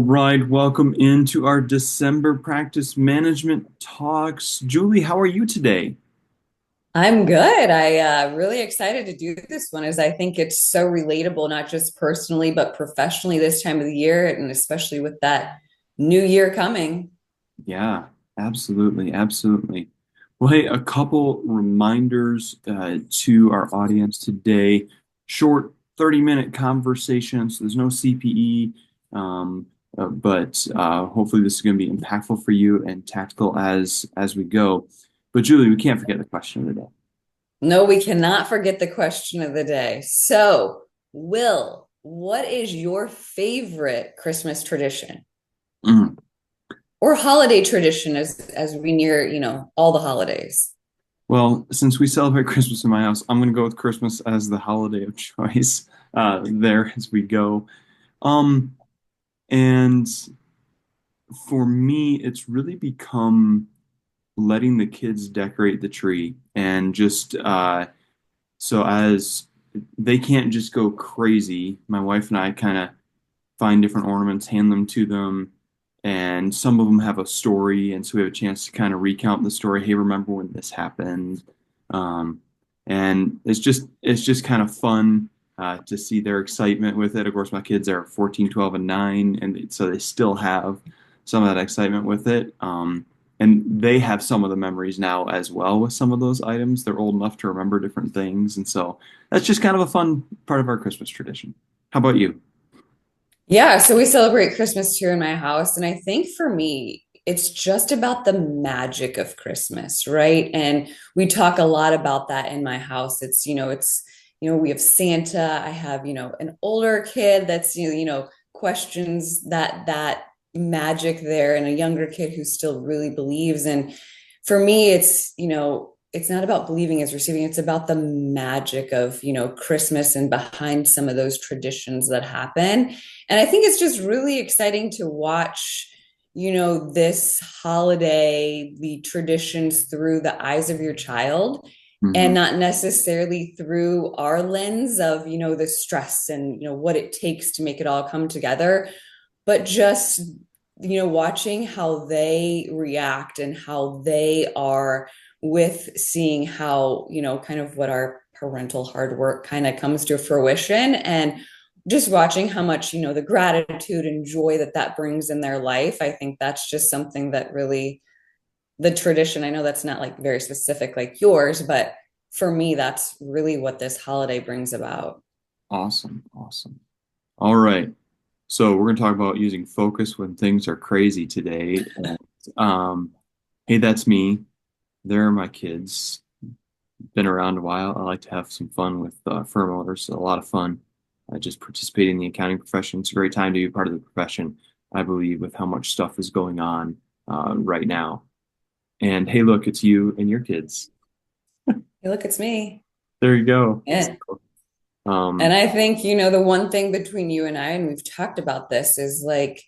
right, welcome into our December practice management talks. Julie, how are you today? I'm good. Really excited to do this one as I think it's so relatable, not just personally, but professionally this time of the year, and especially with that new year coming. Yeah, absolutely, absolutely. Well, hey, a couple reminders to our audience today. Short 30-minute conversations. There's no CPE, but hopefully this is going to be impactful for you and tactical as we go. But Julie, we can't forget the question of the day. No, we cannot forget the question of the day. So, Will, what is your favorite Christmas tradition Mm. or holiday tradition as we near, all the holidays? Well, since we celebrate Christmas in my house, I'm going to go with Christmas as the holiday of choice there as we go. Um, and for me, it's really become letting the kids decorate the tree and just so as they can't just go crazy. My wife and I kind of find different ornaments, hand them to them, and some of them have a story, and so we have a chance to kind of recount the story. Hey, remember when this happened? Um, and it's just kind of fun to see their excitement with it. Of course, my kids are 14, 12, and 9, and so they still have some of that excitement with it. And they have some of the memories now as well with some of those items. They're old enough to remember different things, and so that's just kind of a fun part of our Christmas tradition. How about you? Yeah, so we celebrate Christmas here in my house. And I think for me, it's just about the magic of Christmas, right? And we talk a lot about that in my house. We have Santa. I have, an older kid that's, questions that magic there and a younger kid who still really believes. And for me, it's not about believing is receiving. It's about the magic of, Christmas and behind some of those traditions that happen. And I think it's just really exciting to watch, this holiday, the traditions through the eyes of your child Hmm. and not necessarily through our lens of, the stress and, what it takes to make it all come together, but just, watching how they react and how they are with seeing how, kind of what our parental hard work kind of comes to fruition and just watching how much the gratitude and joy that brings in their life. I think that's just something that really the tradition. I know that's not like very specific like yours, but for me that's really what this holiday brings about. Awesome, awesome. All right. So we're going to talk about using focus when things are crazy today. And, hey, that's me. There are my kids. Been around a while. I like to have some fun with firm owners. So a lot of fun. Just participating in the accounting profession. It's a great time to be part of the profession, I believe, with how much stuff is going on right now. And hey, look, it's you and your kids. Hey, look, it's me. There you go. Yeah. And Um, I think, the one thing between you and I, and we've talked about this, is like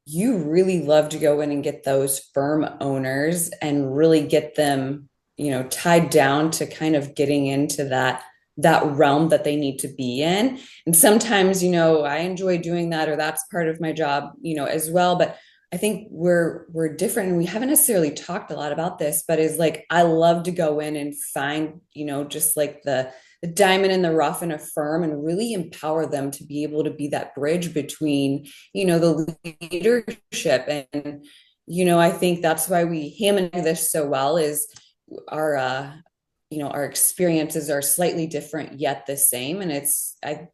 you really love to go in and get those firm owners and really get them, tied down to kind of getting into that realm that they need to be in. And sometimes, I enjoy doing that, or that's part of my job, as well. But I think we're different, and we haven't necessarily talked a lot about this, but is like I love to go in and find, just like the diamond in the rough in a firm and really empower them to be able to be that bridge between, the leadership. And, I think that's why we hammer this so well is our, our experiences are slightly different yet the same. And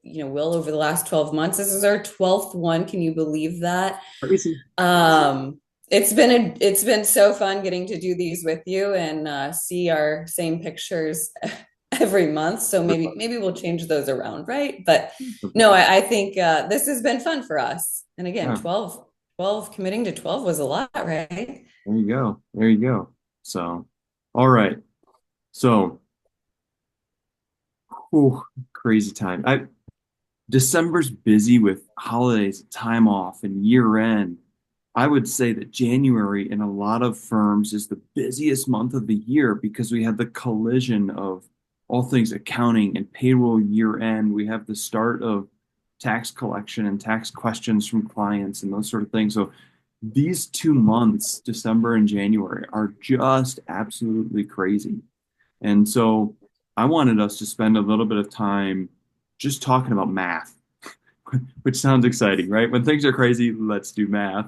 Will, over the last 12 months, this is our 12th one. Can you believe that? crazy. Um, it's been so fun getting to do these with you and see our same pictures every month. So maybe we'll change those around, right? But no, I think this has been fun for us. And again, Yeah, 12 committing to 12 was a lot, right? there you go. There you go. So, all right. So, whew, crazy time. December's busy with holidays, time off, and year end. I would say that January in a lot of firms is the busiest month of the year because we have the collision of all things accounting and payroll year end. We have the start of tax collection and tax questions from clients and those sort of things. So these 2 months, December and January, are just absolutely crazy. And so I wanted us to spend a little bit of time just talking about math, which sounds exciting, right? When things are crazy, let's do math.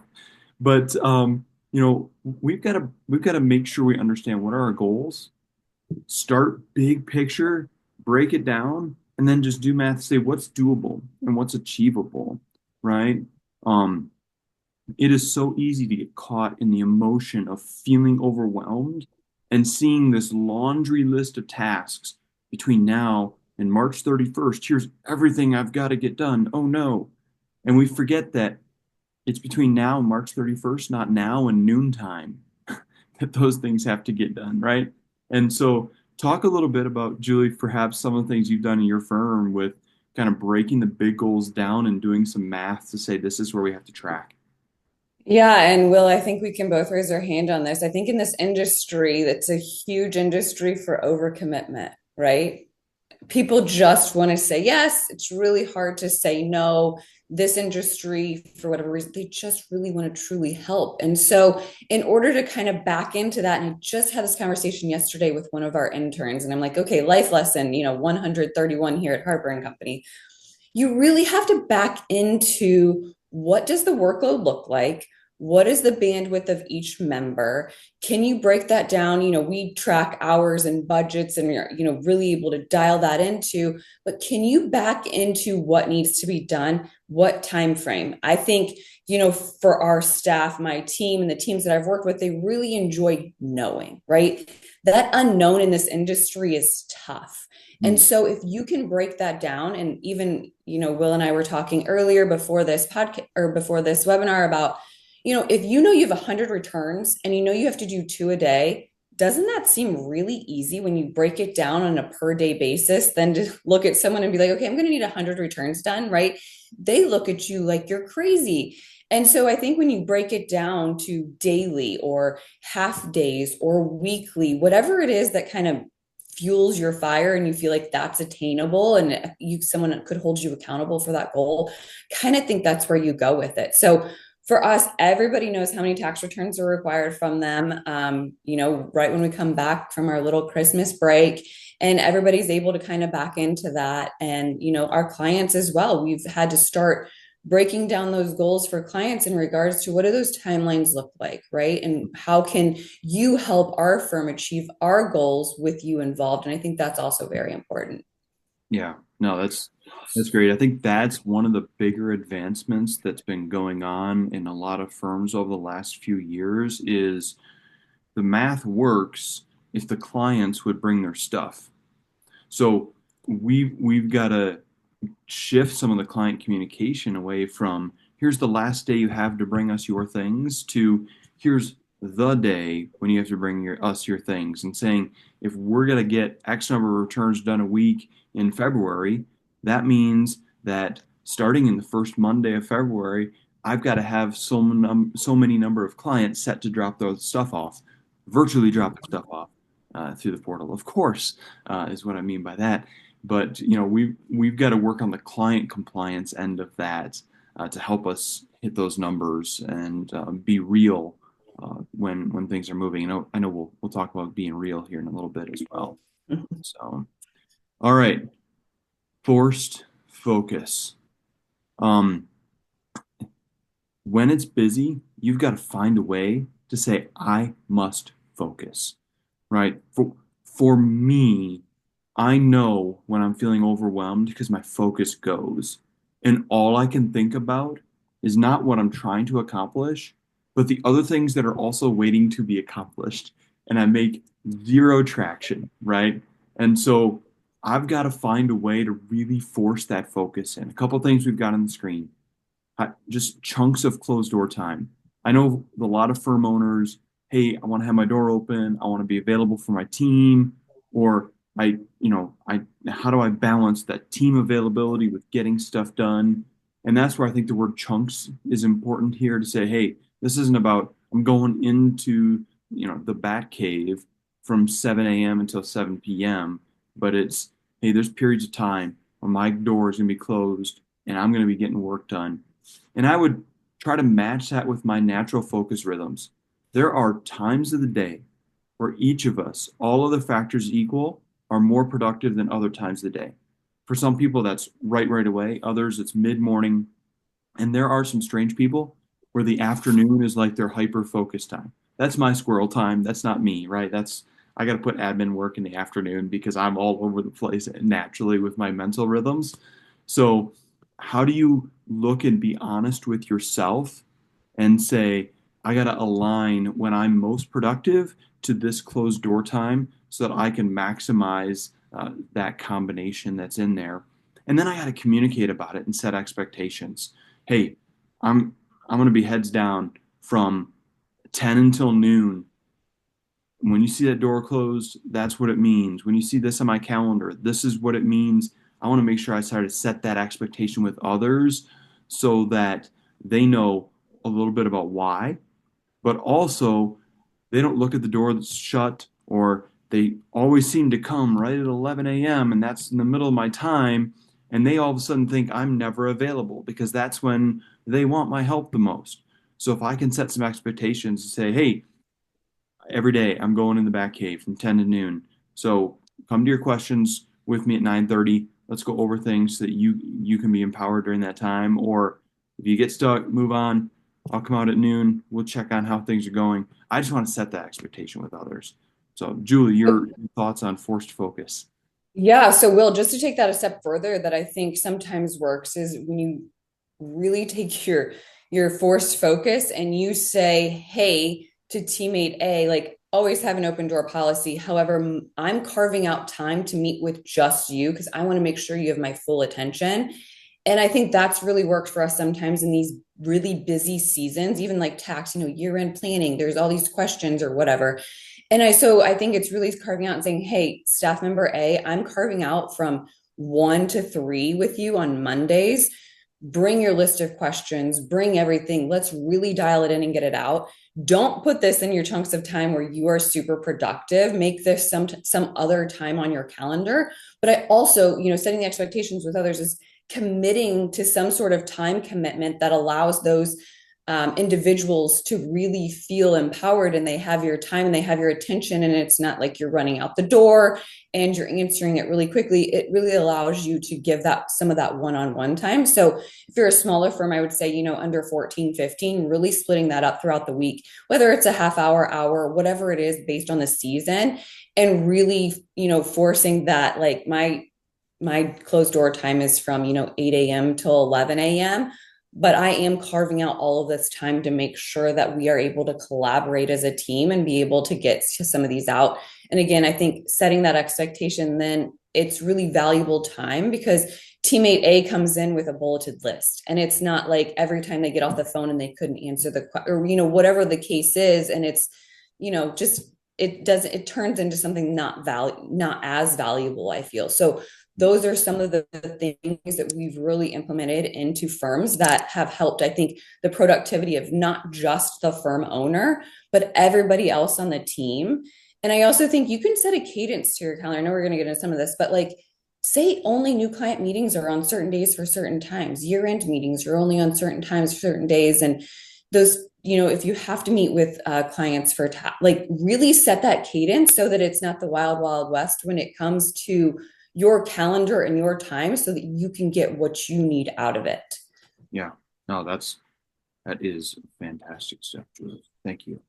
But we've got to make sure we understand what are our goals, start big picture, break it down, and then just do math, say what's doable and what's achievable, right? Um, it is so easy to get caught in the emotion of feeling overwhelmed and seeing this laundry list of tasks between now and March 31st. Here's everything I've got to get done. Oh no. And we forget that it's between now and March 31st, not now and noontime, that those things have to get done, right? And so, talk a little bit about, Julie, perhaps some of the things you've done in your firm with kind of breaking the big goals down and doing some math to say this is where we have to track. Yeah, and Will, I think we can both raise our hand on this. I think in this industry, that's a huge industry for overcommitment, right? People just want to say yes. It's really hard to say no. This industry, for whatever reason, they just really want to truly help. And so, in order to kind of back into that, and I just had this conversation yesterday with one of our interns, and I'm like, okay, life lesson, 131 here at Harper and Company. You really have to back into what does the workload look like? What is the bandwidth of each member? Can you break that down? We track hours and budgets and we're, really able to dial that into, but can you back into what needs to be done? What time frame? I think, for our staff, my team and the teams that I've worked with, they really enjoy knowing, right? That unknown in this industry is tough. And Mm. so if you can break that down, and even, Will and I were talking earlier before this podcast or before this webinar about, if you have 100 returns and you have to do two a day, doesn't that seem really easy when you break it down on a per day basis? Then to look at someone and be like, okay, I'm going to need 100 returns done, right? They look at you like you're crazy. And so I think when you break it down to daily or half days or weekly, whatever it is that kind of fuels your fire and you feel like that's attainable and someone could hold you accountable for that goal, kind of think that's where you go with it. So for us, everybody knows how many tax returns are required from them, right when we come back from our little Christmas break. And everybody's able to kind of back into that. And, our clients as well, we've had to start breaking down those goals for clients in regards to what do those timelines look like, right? And how can you help our firm achieve our goals with you involved? And I think that's also very important. Yeah, no, that's great. I think that's one of the bigger advancements that's been going on in a lot of firms over the last few years is the math works if the clients would bring their stuff. So we've got to shift some of the client communication away from here's the last day you have to bring us your things to here's the day when you have to bring us your things, and saying if we're going to get X number of returns done a week in February, that means that starting in the first Monday of February, I've got to have so many number of clients set to drop their stuff off, virtually drop their stuff off through the portal. Of course, is what I mean by that. But we've got to work on the client compliance end of that to help us hit those numbers and be real when things are moving. I know we'll talk about being real here in a little bit as well. So, all right, forced focus. Um, when it's busy, you've got to find a way to say, I must focus, right? For me, I know when I'm feeling overwhelmed because my focus goes. And all I can think about is not what I'm trying to accomplish, but the other things that are also waiting to be accomplished. And I make zero traction, right? And so I've got to find a way to really force that focus in. A couple of things we've got on the screen, just chunks of closed door time. I know a lot of firm owners, hey, I want to have my door open, I want to be available for my team, or how do I balance that team availability with getting stuff done? And that's where I think the word chunks is important here to say, hey, this isn't about I'm going into, the bat cave from 7 a.m. until 7 p.m., but it's, hey, there's periods of time when my door is going to be closed and I'm going to be getting work done. And I would try to match that with my natural focus rhythms. There are times of the day where each of us, all other factors equal, are more productive than other times of the day. For some people, that's right away. Others, it's mid-morning. And there are some strange people where the afternoon is like their hyper focus time. That's my squirrel time. That's not me, right? That's I got to put admin work in the afternoon because I'm all over the place naturally with my mental rhythms. So, how do you look and be honest with yourself and say, I got to align when I'm most productive to this closed door time so that I can maximize that combination that's in there. And then I got to communicate about it and set expectations. Hey, I'm going to be heads down from 10 until noon. When you see that door closed, that's what it means. When you see this on my calendar, this is what it means. I want to make sure I try to set that expectation with others so that they know a little bit about why, but also they don't look at the door that's shut or they always seem to come right at 11 a.m. and that's in the middle of my time. And they all of a sudden think I'm never available because that's when they want my help the most. So if I can set some expectations and say, hey, every day I'm going in the back cave from 10 to noon. So come to your questions with me at 9:30. Let's go over things so that you can be empowered during that time. Or if you get stuck, move on. I'll come out at noon. We'll check on how things are going. I just want to set that expectation with others. So, Julie, your thoughts on forced focus? Yeah, so Will, just to take that a step further, that I think sometimes works is when you really take your forced focus and you say, "Hey," to teammate A, like always have an open door policy. However, I'm carving out time to meet with just you because I want to make sure you have my full attention. And I think that's really worked for us sometimes in these really busy seasons, even like tax, year-end planning. There's all these questions or whatever. And I think it's really carving out and saying, hey, staff member A, I'm carving out from 1 to 3 with you on Mondays. Bring your list of questions, bring everything. Let's really dial it in and get it out. Don't put this in your chunks of time where you are super productive. Make this some other time on your calendar. But I also, setting the expectations with others is committing to some sort of time commitment that allows those individuals to really feel empowered and they have your time and they have your attention, and it's not like you're running out the door and you're answering it really quickly. It really allows you to give that some of that one-on-one time. So if you're a smaller firm, I would say, under 14, 15, really splitting that up throughout the week, whether it's a half hour, whatever it is based on the season, and really, forcing that, like my closed door time is from 8 a.m. till 11 a.m., but I am carving out all of this time to make sure that we are able to collaborate as a team and be able to get to some of these out. And again, I think setting that expectation, then it's really valuable time because teammate A comes in with a bulleted list, and it's not like every time they get off the phone and they couldn't answer or whatever the case is, and it's just it turns into something not as valuable, I feel. So those are some of the things that we've really implemented into firms that have helped, I think, the productivity of not just the firm owner, but everybody else on the team. And I also think you can set a cadence to your calendar. I know we're going to get into some of this, but like, say only new client meetings are on certain days for certain times. Year-end meetings are only on certain times for certain days. And those, if you have to meet with clients for like really set that cadence so that it's not the wild, wild west when it comes to your calendar and your time so that you can get what you need out of it. Yeah, no, that is fantastic stuff, Julie. Thank you.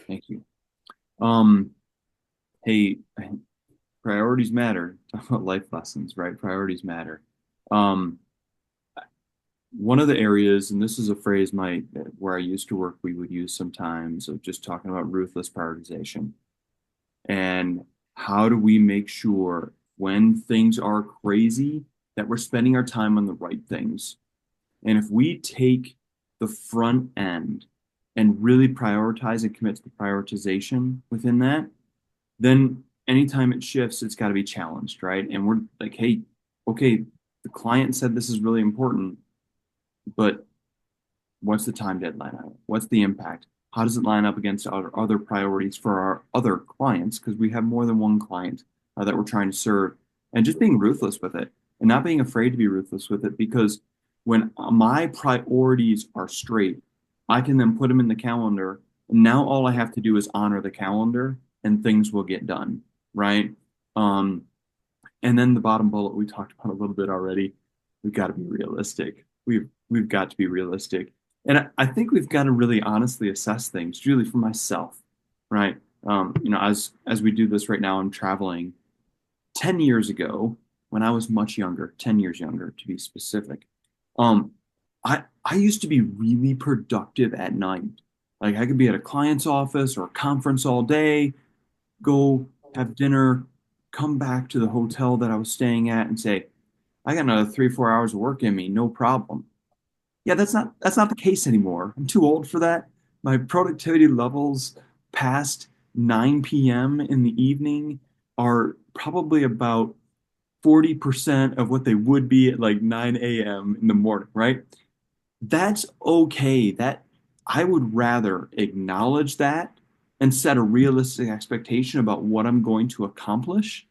Thank you. Um, hey, priorities matter. Talk about life lessons, right? Priorities matter. Um, one of the areas, and this is a phrase where I used to work, we would use sometimes of just talking about ruthless prioritization. And how do we make sure when things are crazy that we're spending our time on the right things? And if we take the front end and really prioritize and commit to the prioritization within that, then anytime it shifts, it's got to be challenged, right? And we're like, hey, okay, the client said this is really important, but what's the time deadline on it? What's the impact? How does it line up against our other priorities for our other clients? Because we have more than one client that we're trying to serve, and just being ruthless with it and not being afraid to be ruthless with it because When my priorities are straight, I can then put them in the calendar. And now all I have to do is honor the calendar and things will get done, right? Um, and then the bottom bullet we talked about a little bit already. We've got to be realistic. We've got to be realistic. And I think we've got to really honestly assess things, really for myself, right? As we do this right now, I'm traveling 10 years ago when I was much younger, 10 years younger to be specific. Um, I used to be really productive at night. Like I could be at a client's office or a conference all day, go have dinner, come back to the hotel that I was staying at and say, I got another 3, 4 hours of work in me, no problem. Yeah, that's not the case anymore. I'm too old for that. My productivity levels past 9 p.m. in the evening are probably about 40% of what they would be at like 9 a.m. in the morning, right? That's okay. That I would rather acknowledge that and set a realistic expectation about what I'm going to accomplish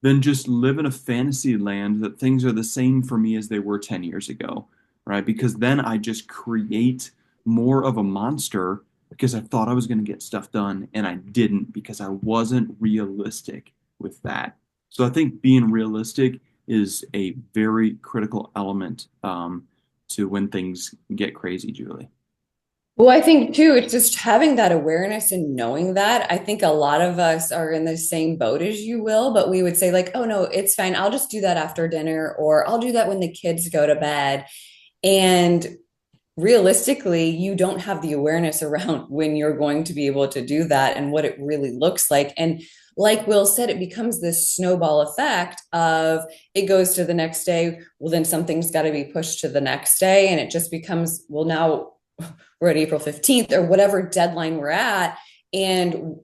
than just live in a fantasy land that things are the same for me as they were 10 years ago, right? Because then I just create more of a monster because I thought I was going to get stuff done and I didn't because I wasn't realistic with that. So I think being realistic is a very critical element to when things get crazy, Julie. Well, I think too, it's just having that awareness and knowing that. I think a lot of us are in the same boat as you will, but we would say, like, oh, no, it's fine. I'll just do that after dinner, or I'll do that when the kids go to bed. And realistically, you don't have the awareness around when you're going to be able to do that and what it really looks like. And like Will said, it becomes this snowball effect of it goes to the next day. Well, then something's got to be pushed to the next day. And it just becomes, well, now we're at April 15th or whatever deadline we're at. And,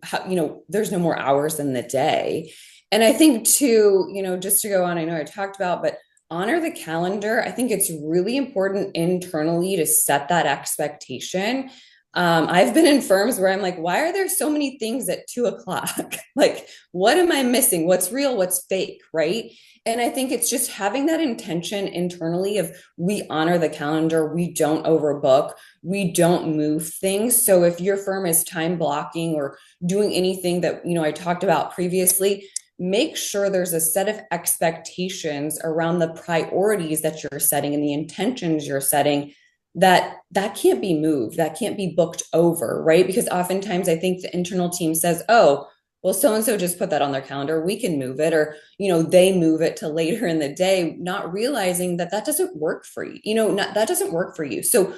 there's no more hours in the day. And I think, too, just to go on, I know I talked about, but honor the calendar. I think it's really important internally to set that expectation. I've been in firms where I'm like, why are there so many things at 2 o'clock? Like, what am I missing? What's real? What's fake? Right. And I think it's just having that intention internally of we honor the calendar, we don't overbook, we don't move things. So if your firm is time blocking or doing anything that, I talked about previously, make sure there's a set of expectations around the priorities that you're setting and the intentions you're setting that can't be moved, that can't be booked over, right? Because oftentimes I think the internal team says, oh, well, so and so just put that on their calendar, we can move it, or they move it to later in the day, not realizing that that doesn't work for you, that doesn't work for you. So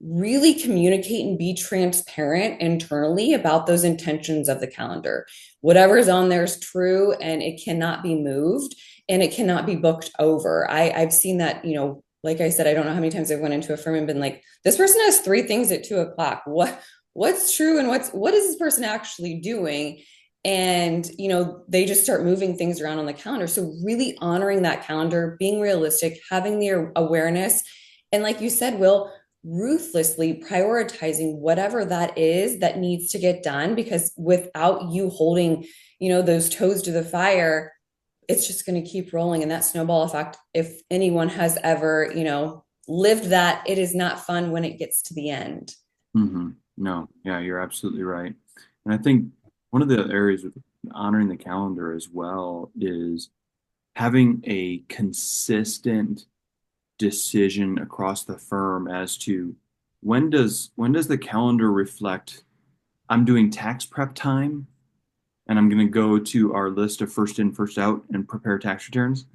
really communicate and be transparent internally about those intentions of the calendar. Whatever is on there is true, and it cannot be moved and it cannot be booked over. I've seen that, like I said, I don't know how many times I've went into a firm and been like, this person has 3 things at 2 o'clock. What's true and what is this person actually doing? And they just start moving things around on the calendar. So really honoring that calendar, being realistic, having the awareness, and like you said, Will, ruthlessly prioritizing whatever that is that needs to get done, because without you holding those toes to the fire, it's just going to keep rolling. And that snowball effect, if anyone has ever lived that, it is not fun when it gets to the end. No, yeah, you're absolutely right. And I think one of the areas with honoring the calendar as well is having a consistent decision across the firm as to when does the calendar reflect I'm doing tax prep time and I'm going to go to our list of first in, first out and prepare tax returns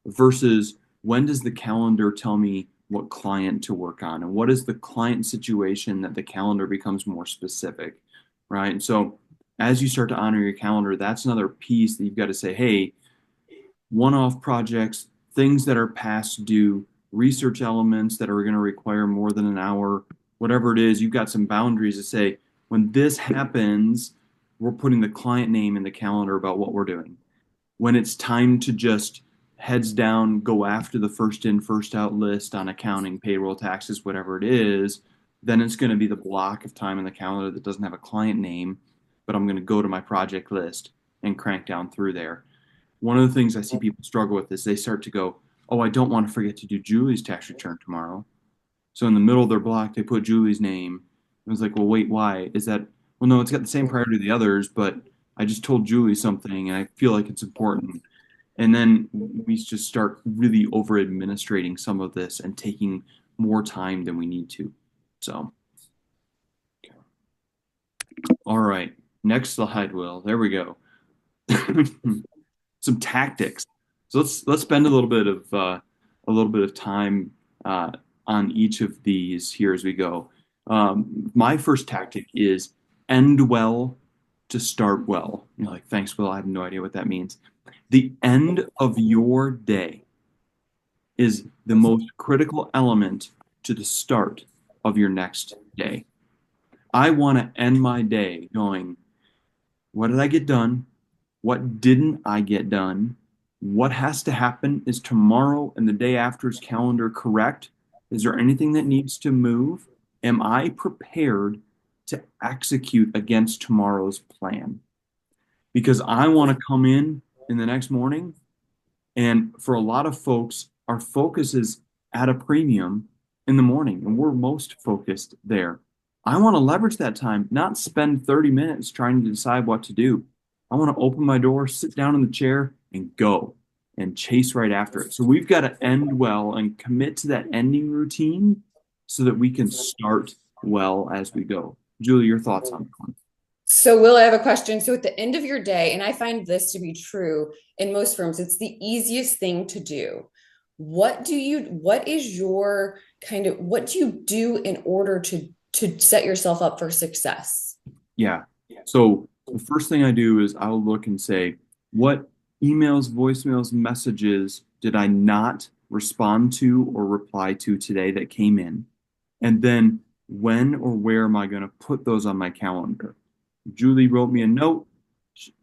versus when does the calendar tell me what client to work on and what is the client situation that the calendar becomes more specific, right? And so as you start to honor your calendar, that's another piece that you've got to say, hey, one-off projects, things that are past due, research elements that are going to require more than an hour, whatever it is, you've got some boundaries to say, when this happens, we're putting the client name in the calendar about what we're doing. When it's time to just heads down, go after the first in, first out list on accounting, payroll, taxes, whatever it is, then it's going to be the block of time in the calendar that doesn't have a client name, but I'm going to go to my project list and crank down through there. One of the things I see people struggle with is they start to go, oh, I don't want to forget to do Julie's tax return tomorrow. So in the middle of their block, they put Julie's name. I was like, well, wait, why? Is that, well, no, it's got the same priority to the others, but I just told Julie something and I feel like it's important. And then we just start really over administrating some of this and taking more time than we need to. So, all right. Next slide, Will. There we go. Some tactics. So let's spend a little bit of time uh, on each of these here as we go. My first tactic is end well to start well. You're like, thanks, Will. I have no idea what that means. The end of your day is the most critical element to the start of your next day. I want to end my day going, what did I get done? What didn't I get done? What has to happen? Is tomorrow and the day after's calendar correct? Is there anything that needs to move? Am I prepared to execute against tomorrow's plan? Because I want to come in the next morning, and for a lot of folks, our focus is at a premium in the morning, and we're most focused there. I want to leverage that time, not spend 30 minutes trying to decide what to do. I want to open my door, sit down in the chair, and go and chase right after it. So we've got to end well and commit to that ending routine so that we can start well as we go. Julie, your thoughts on that one? So, Will, I have a question. So, at the end of your day, and I find this to be true in most firms, it's the easiest thing to do. What is your kind of, what do you do in order to set yourself up for success? Yeah. So the first thing I do is I'll look and say, what emails, voicemails, messages did I not respond to or reply to today that came in? And then when or where am I going to put those on my calendar? Julie wrote me a note.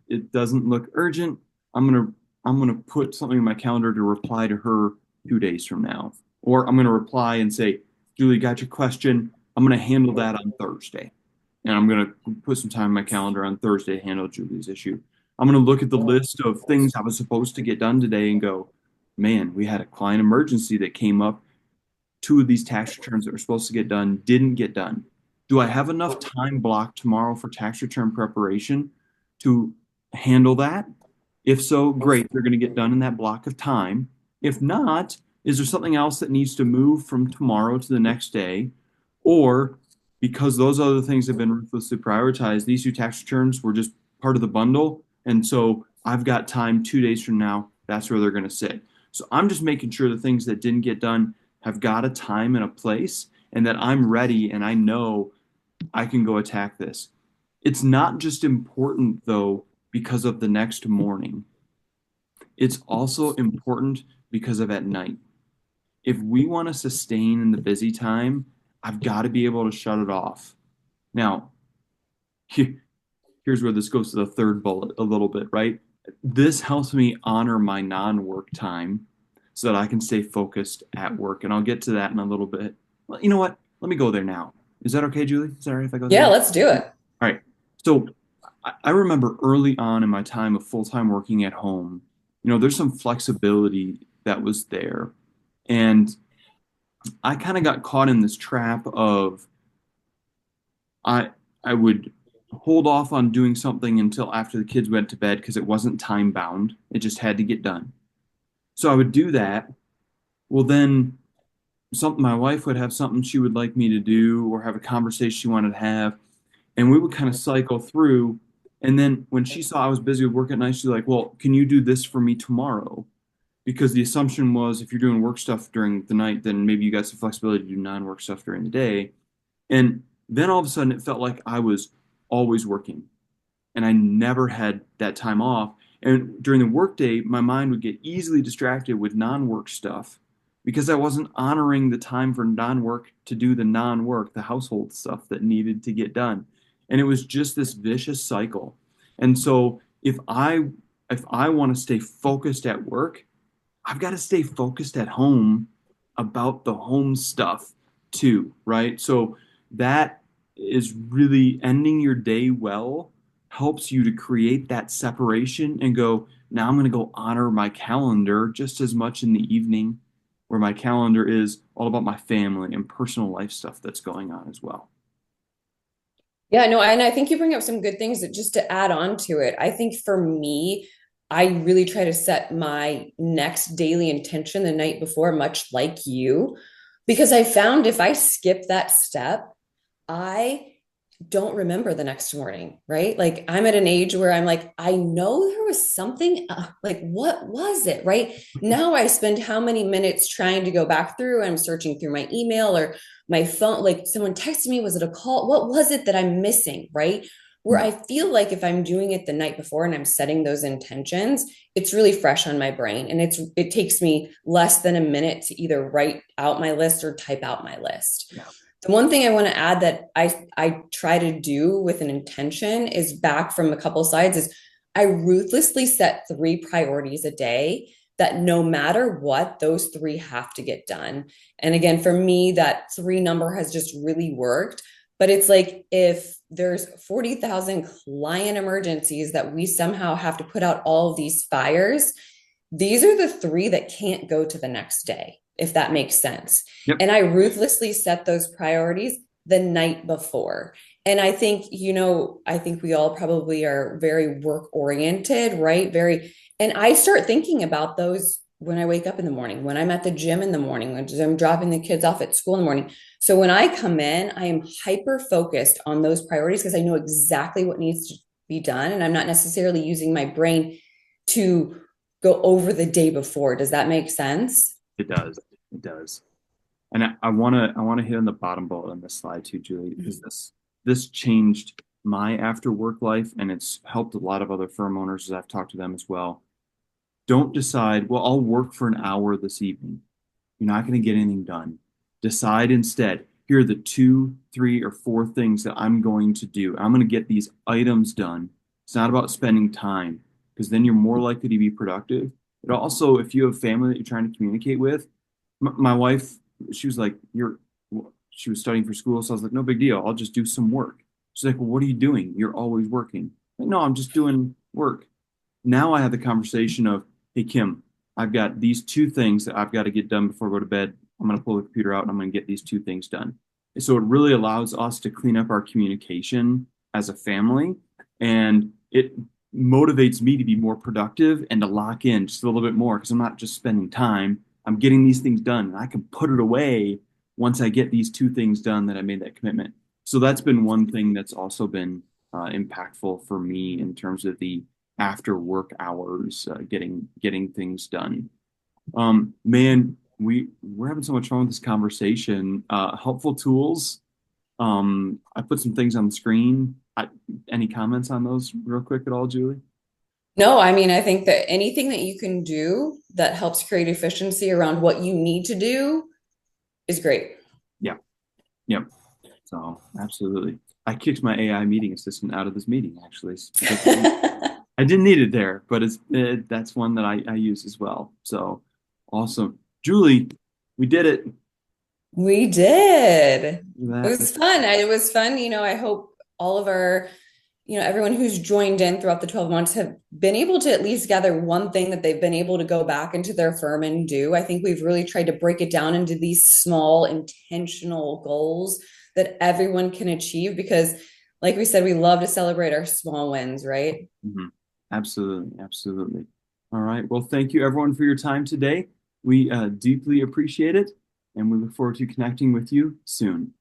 It doesn't look urgent. I'm gonna put something in my calendar to reply to her 2 days from now. Or I'm gonna reply and say, Julie, got your question. I'm gonna handle that on Thursday. And I'm gonna put some time in my calendar on Thursday to handle Julie's issue. I'm gonna look at the list of things I was supposed to get done today and go, man, we had a client emergency that came up. Two of these tax returns that were supposed to get done didn't get done. Do I have enough time blocked tomorrow for tax return preparation to handle that? If so, great, they're going to get done in that block of time. If not, is there something else that needs to move from tomorrow to the next day? Or because those other things have been ruthlessly prioritized, these two tax returns were just part of the bundle. And so I've got time 2 days from now. That's where they're going to sit. So I'm just making sure the things that didn't get done have got a time and a place, and that I'm ready and I know I can go attack this. It's not just important, though, because of the next morning. It's also important because of at night. If we want to sustain in the busy time, I've got to be able to shut it off. Now, here's where this goes to the third bullet a little bit, right? This helps me honor my non-work time so that I can stay focused at work. And I'll get to that in a little bit. Well, you know what? Let me go there now. Is that okay, Julie? Is that all right if I go there Yeah, now? let's do it. All right. So I remember early on in my time of full-time working at home, there's some flexibility that was there. And I kind of got caught in this trap of I I would hold off on doing something until after the kids went to bed because it wasn't time bound. It just had to get done. So I would do that. Well, then something my wife would have something she would like me to do or have a conversation she wanted to have, and we would kind of cycle through. And then when she saw I was busy with work at night, she's like, "Well, can you do this for me tomorrow?" Because the assumption was if you're doing work stuff during the night, then maybe you got some flexibility to do non-work stuff during the day. And then all of a sudden it felt like I was always working and I never had that time off. And during the workday, my mind would get easily distracted with non-work stuff because I wasn't honoring the time for non-work to do the non-work, the household stuff that needed to get done. And it was just this vicious cycle. And so if I want to stay focused at work, I've got to stay focused at home about the home stuff too, right? So that is really ending your day well helps you to create that separation and go, now I'm going to go honor my calendar just as much in the evening, where my calendar is all about my family and personal life stuff that's going on as well. Yeah, no, and I think you bring up some good things that just to add on to it. I think for me, I really try to set my next daily intention the night before, much like you, because I found if I skip that step, I don't remember the next morning, right? Like I'm at an age where I'm like, I know there was something, like, what was it, right? Now I spend how many minutes trying to go back through? I'm searching through my email or my phone, like someone texted me, was it a call? What was it that I'm missing, right? Where I feel like if I'm doing it the night before and I'm setting those intentions, it's really fresh on my brain. And it takes me less than a minute to either write out my list or type out my list. Yeah. The one thing I want to add that I try to do with an intention is back from a couple sides is I ruthlessly set three priorities a day that no matter what, those three have to get done. And again, for me, that three number has just really worked. But it's like if there's 40,000 client emergencies that we somehow have to put out all of these fires, these are the three that can't go to the next day, if that makes sense. Yep. And I ruthlessly set those priorities the night before. And I think, I think we all probably are very work oriented, right? And I start thinking about those when I wake up in the morning, when I'm at the gym in the morning, when I'm dropping the kids off at school in the morning. So when I come in, I am hyper focused on those priorities because I know exactly what needs to be done. And I'm not necessarily using my brain to go over the day before. Does that make sense? It does. It does. And I wanna hit on the bottom bullet on this slide too, Julie, because this changed my after work life and it's helped a lot of other firm owners as I've talked to them as well. Don't decide, well, I'll work for an hour this evening. You're not going to get anything done. Decide instead, here are the two, three, or four things that I'm going to do. I'm going to get these items done. It's not about spending time because then you're more likely to be productive. But also, if you have family that you're trying to communicate with, my wife, she was like, she was studying for school. So I was like, no big deal. I'll just do some work. She's like, well, what are you doing? You're always working. Like, no, I'm just doing work. Now I have the conversation of, hey, Kim, I've got these two things that I've got to get done before I go to bed. I'm going to pull the computer out and I'm going to get these two things done. And so it really allows us to clean up our communication as a family. And it motivates me to be more productive and to lock in just a little bit more because I'm not just spending time. I'm getting these things done and I can put it away once I get these two things done that I made that commitment. So that's been one thing that's also been impactful for me in terms of the after work hours, getting things done. Man, we're having so much fun with this conversation. Helpful tools. I put some things on the screen. Any comments on those real quick at all, Julie? No, I mean, I think that anything that you can do that helps create efficiency around what you need to do is great. Yeah. Yep. So absolutely. I kicked my AI meeting assistant out of this meeting actually because I didn't need it there, but that's one that I use as well. So awesome. Julie, we did it. We did. It That was fun. It was fun. I hope all of our, everyone who's joined in throughout the 12 months have been able to at least gather one thing that they've been able to go back into their firm and do. I think we've really tried to break it down into these small, intentional goals that everyone can achieve because, like we said, we love to celebrate our small wins, right? mhm. Absolutely, absolutely. All right. Well, thank you everyone for your time today. We deeply appreciate it, and we look forward to connecting with you soon.